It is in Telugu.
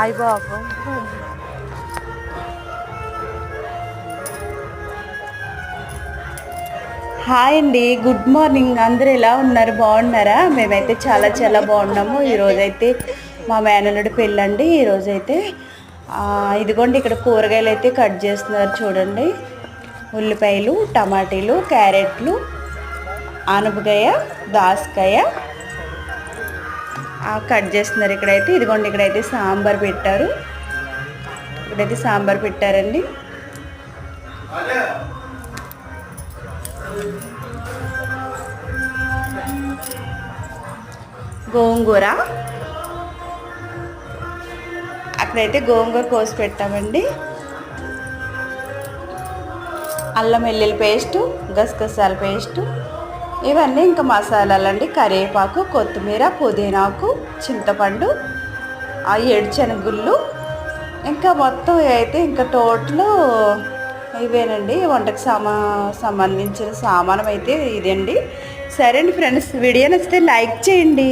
అయ్య బాబోయ్. హాయ్ అండి, గుడ్ మార్నింగ్. అందరూ ఎలా ఉన్నారు? బాగున్నారా? మేమైతే చాలా చాలా బాగున్నాము. ఈరోజైతే మా మేనల్లుడి పెళ్ళండి. ఈరోజైతే ఇదిగోండి ఇక్కడ కూరగాయలు అయితే కట్ చేస్తున్నారు చూడండి. ఉల్లిపాయలు, టమాటీలు, క్యారెట్లు, ఆనపకాయ, దాసకాయ కట్ చేస్తున్నారు ఇక్కడైతే. ఇదిగోండి ఇక్కడైతే సాంబార్ పెట్టారు. ఇక్కడైతే సాంబార్ పెట్టారండి. గోంగూర, అక్కడైతే గోంగూర కోసి పెట్టామండి. అల్లం వెల్లుల్లి పేస్టు, గసగసాల పేస్టు, ఇవన్నీ ఇంకా మసాలాలండి. కరివేపాకు, కొత్తిమీర, పుదీనాకు, చింతపండు, ఏడుశనగుళ్ళు, ఇంకా మొత్తం అయితే ఇంకా టోటల్ ఇవేనండి. వంటకు సంబంధించిన సామానం అయితే ఇదండి. సరే అండి ఫ్రెండ్స్, వీడియో నచ్చితే లైక్ చేయండి.